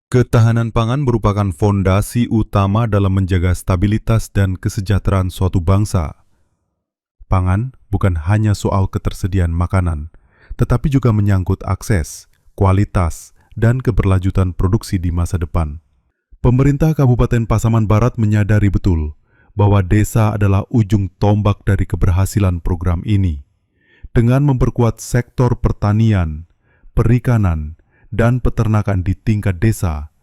Ketahanan pangan merupakan fondasi utama dalam menjaga stabilitas dan kesejahteraan suatu bangsa. Pangan bukan hanya soal ketersediaan makanan, tetapi juga menyangkut akses, kualitas, dan keberlanjutan produksi di masa depan. Pemerintah Kabupaten Pasaman Barat menyadari betul bahwa desa adalah ujung tombak dari keberhasilan program ini. Dengan memperkuat sektor pertanian, perikanan, dan peternakan di tingkat desa,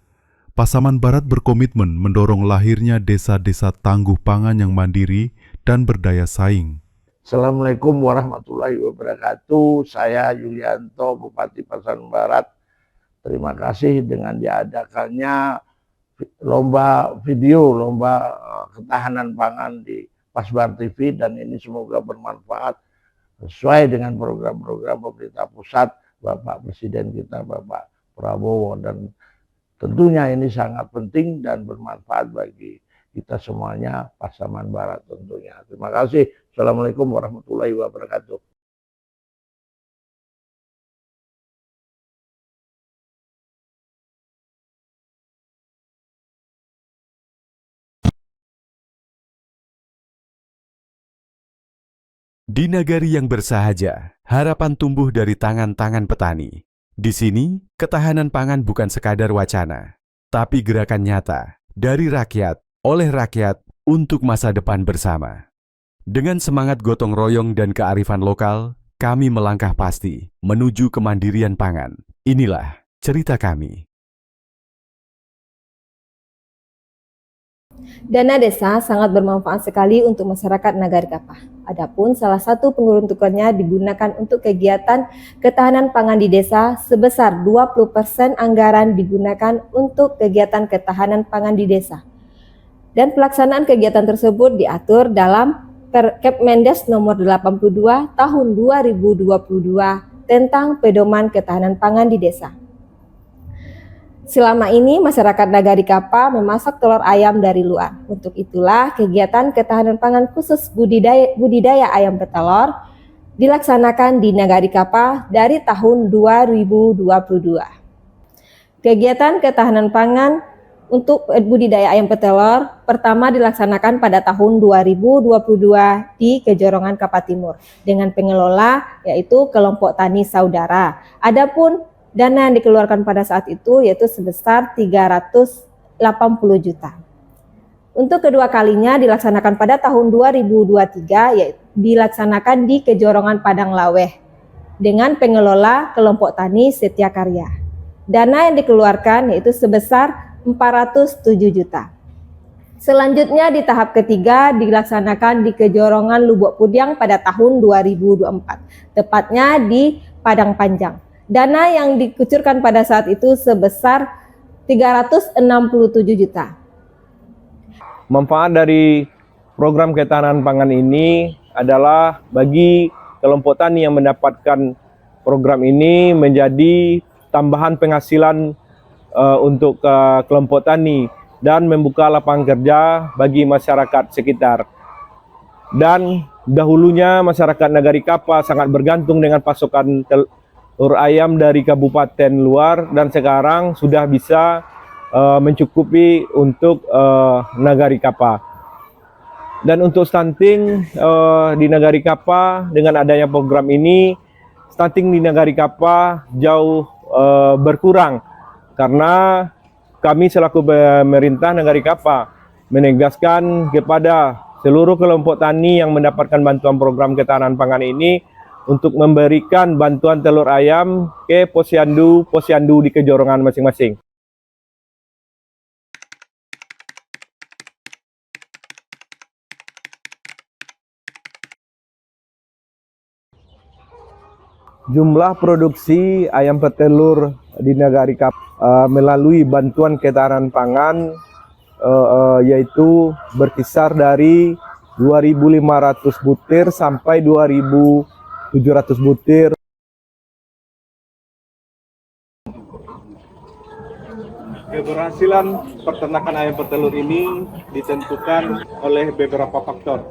Pasaman Barat berkomitmen mendorong lahirnya desa-desa tangguh pangan yang mandiri dan berdaya saing. Assalamualaikum warahmatullahi wabarakatuh. Saya Yulianto, Bupati Pasaman Barat. Terima kasih dengan diadakannya lomba ketahanan pangan di Pasbar TV, dan ini semoga bermanfaat sesuai dengan program-program pemerintah pusat, Bapak Presiden kita, Bapak Prabowo, dan tentunya ini sangat penting dan bermanfaat bagi kita semuanya, Pasaman Barat tentunya. Terima kasih. Assalamualaikum warahmatullahi wabarakatuh. Di nagari yang bersahaja, harapan tumbuh dari tangan-tangan petani. Di sini, ketahanan pangan bukan sekadar wacana, tapi gerakan nyata dari rakyat, oleh rakyat, untuk masa depan bersama. Dengan semangat gotong royong dan kearifan lokal, kami melangkah pasti menuju kemandirian pangan. Inilah cerita kami. Dana desa sangat bermanfaat sekali untuk masyarakat Nagari Kapah. Adapun salah satu peruntukannya digunakan untuk kegiatan ketahanan pangan di desa sebesar 20% anggaran digunakan untuk kegiatan ketahanan pangan di desa. Dan pelaksanaan kegiatan tersebut diatur dalam Kepmendes nomor 82 tahun 2022 tentang pedoman ketahanan pangan di desa. Selama ini masyarakat Nagari Kapah memasak telur ayam dari luar. Untuk itulah kegiatan ketahanan pangan khusus budidaya ayam petelur dilaksanakan di Nagari Kapah dari tahun 2022. Kegiatan ketahanan pangan untuk budidaya ayam petelur pertama dilaksanakan pada tahun 2022 di Kejorongan Kapah Timur dengan pengelola yaitu kelompok tani saudara. Adapun dana yang dikeluarkan pada saat itu yaitu sebesar 380 juta. Untuk kedua kalinya dilaksanakan pada tahun 2023 yaitu dilaksanakan di Kejorongan Padang Laweh dengan pengelola kelompok tani Setia Karya. Dana yang dikeluarkan yaitu sebesar 407 juta. Selanjutnya di tahap ketiga dilaksanakan di Kejorongan Lubuk Pudiang pada tahun 2024, tepatnya di Padang Panjang. Dana yang dikucurkan pada saat itu sebesar 367 juta. Manfaat dari program ketahanan pangan ini adalah bagi kelompok tani yang mendapatkan program ini menjadi tambahan penghasilan untuk kelompok tani dan membuka lapangan kerja bagi masyarakat sekitar. Dan dahulunya masyarakat Nagari Kapah sangat bergantung dengan pasokan telur ayam dari kabupaten luar, dan sekarang sudah bisa mencukupi untuk Nagari Kapah. Dan untuk stunting di Nagari Kapah, dengan adanya program ini, stunting di Nagari Kapah jauh berkurang, karena kami selaku pemerintah Nagari Kapah menegaskan kepada seluruh kelompok tani yang mendapatkan bantuan program ketahanan pangan ini untuk memberikan bantuan telur ayam ke posyandu di Kejorongan masing-masing. Jumlah produksi ayam petelur di Nagari Kapah melalui bantuan ketahanan pangan yaitu berkisar dari 2.500 butir sampai 2.700 butir. Keberhasilan peternakan ayam petelur ini ditentukan oleh beberapa faktor.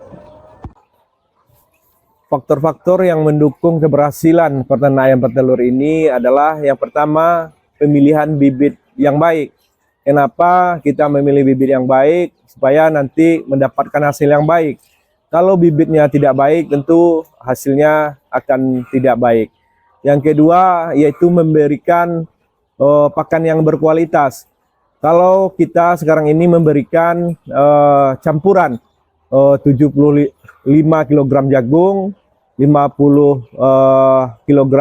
Faktor-faktor yang mendukung keberhasilan peternakan ayam petelur ini adalah yang pertama, pemilihan bibit yang baik. Kenapa kita memilih bibit yang baik? Supaya nanti mendapatkan hasil yang baik. Kalau bibitnya tidak baik, tentu hasilnya akan tidak baik. Yang kedua, yaitu memberikan pakan yang berkualitas. Kalau kita sekarang ini memberikan campuran 75 kg jagung, 50 kg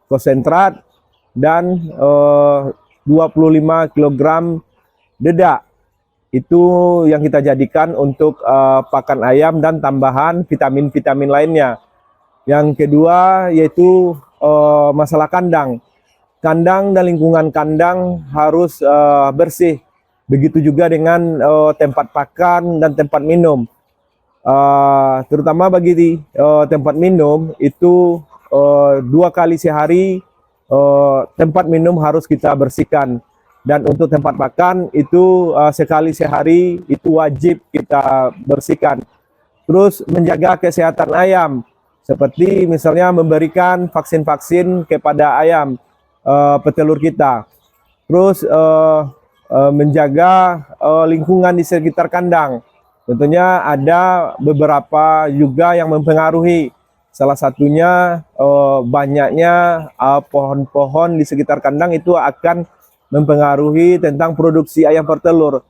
konsentrat, dan 25 kg dedak. Itu yang kita jadikan untuk pakan ayam dan tambahan vitamin-vitamin lainnya. Yang kedua yaitu masalah kandang. Kandang dan lingkungan kandang harus bersih. Begitu juga dengan tempat pakan dan tempat minum. Terutama bagi tempat minum itu 2 kali sehari tempat minum harus kita bersihkan. Dan untuk tempat makan itu sekali sehari itu wajib kita bersihkan. Terus menjaga kesehatan ayam, seperti misalnya memberikan vaksin-vaksin kepada ayam petelur kita. Terus menjaga lingkungan di sekitar kandang. Tentunya ada beberapa juga yang mempengaruhi. Salah satunya banyaknya pohon-pohon di sekitar kandang itu akan mempengaruhi tentang produksi ayam bertelur.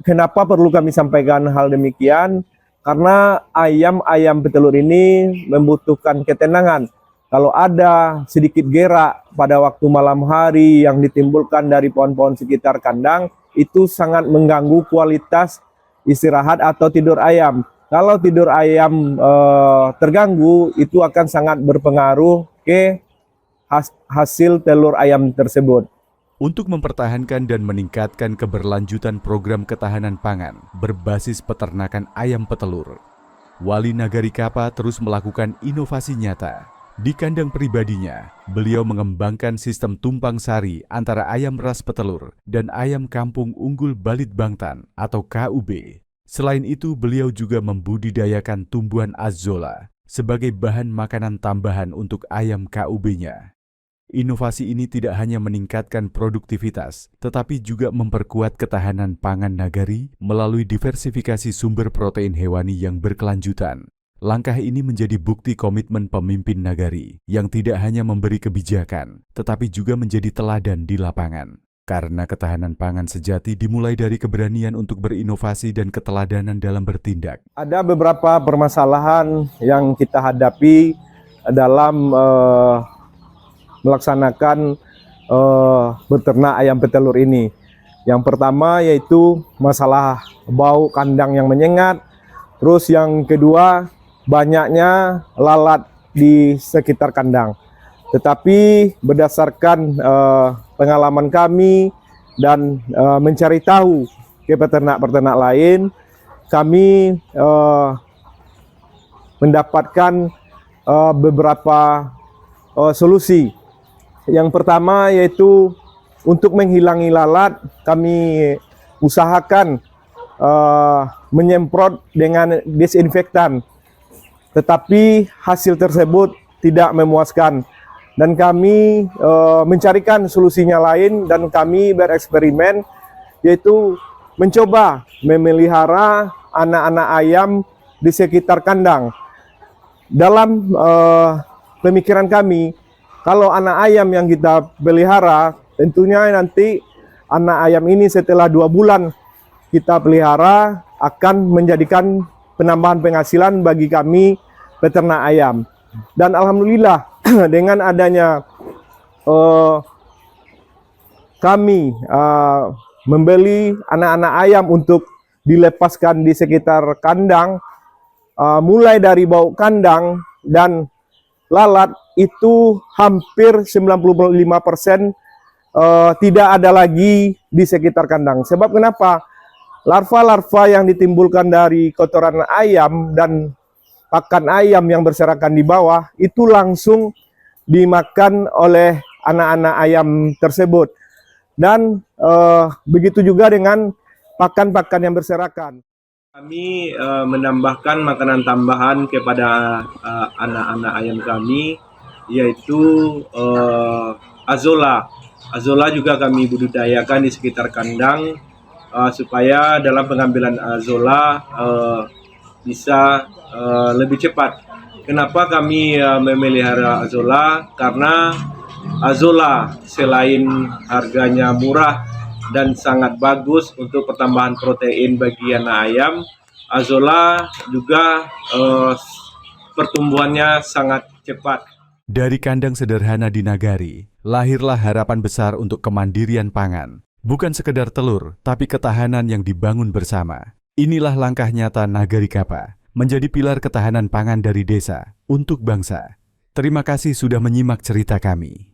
Kenapa perlu kami sampaikan hal demikian? Karena ayam-ayam petelur ini membutuhkan ketenangan. Kalau ada sedikit gerak pada waktu malam hari yang ditimbulkan dari pohon-pohon sekitar kandang, itu sangat mengganggu kualitas istirahat atau tidur ayam. Kalau tidur ayam terganggu, itu akan sangat berpengaruh ke hasil telur ayam tersebut. Untuk mempertahankan dan meningkatkan keberlanjutan program ketahanan pangan berbasis peternakan ayam petelur, Wali Nagari Kapa terus melakukan inovasi nyata. Di kandang pribadinya, beliau mengembangkan sistem tumpang sari antara ayam ras petelur dan ayam kampung unggul Balit Bangtan atau KUB. Selain itu, beliau juga membudidayakan tumbuhan azolla sebagai bahan makanan tambahan untuk ayam KUB-nya. Inovasi ini tidak hanya meningkatkan produktivitas, tetapi juga memperkuat ketahanan pangan nagari melalui diversifikasi sumber protein hewani yang berkelanjutan. Langkah ini menjadi bukti komitmen pemimpin nagari yang tidak hanya memberi kebijakan, tetapi juga menjadi teladan di lapangan. Karena ketahanan pangan sejati dimulai dari keberanian untuk berinovasi dan keteladanan dalam bertindak. Ada beberapa permasalahan yang kita hadapi dalam melaksanakan beternak ayam petelur ini. Yang pertama yaitu masalah bau kandang yang menyengat. Terus yang kedua, banyaknya lalat di sekitar kandang. Tetapi berdasarkan pengalaman kami dan mencari tahu ke peternak-peternak lain, kami mendapatkan beberapa solusi. Yang pertama yaitu untuk menghilangi lalat, kami usahakan menyemprot dengan disinfektan. Tetapi hasil tersebut tidak memuaskan. Dan kami mencarikan solusinya lain dan kami bereksperimen, yaitu mencoba memelihara anak-anak ayam di sekitar kandang. Dalam pemikiran kami, kalau anak ayam yang kita pelihara, tentunya nanti anak ayam ini setelah 2 bulan kita pelihara akan menjadikan penambahan penghasilan bagi kami peternak ayam. Dan alhamdulillah dengan adanya kami membeli anak-anak ayam untuk dilepaskan di sekitar kandang, mulai dari bau kandang dan lalat itu hampir 95% tidak ada lagi di sekitar kandang. Sebab kenapa? Larva-larva yang ditimbulkan dari kotoran ayam dan pakan ayam yang berserakan di bawah itu langsung dimakan oleh anak-anak ayam tersebut. Dan begitu juga dengan pakan-pakan yang berserakan. Kami menambahkan makanan tambahan kepada anak-anak ayam kami, yaitu azolla. Azolla juga kami budidayakan di sekitar kandang supaya dalam pengambilan azolla bisa lebih cepat. Kenapa kami memelihara azolla? Karena azolla selain harganya murah dan sangat bagus untuk pertambahan protein bagi anak ayam, azolla juga pertumbuhannya sangat cepat. Dari kandang sederhana di Nagari, lahirlah harapan besar untuk kemandirian pangan. Bukan sekedar telur, tapi ketahanan yang dibangun bersama. Inilah langkah nyata Nagari Kapa, menjadi pilar ketahanan pangan dari desa untuk bangsa. Terima kasih sudah menyimak cerita kami.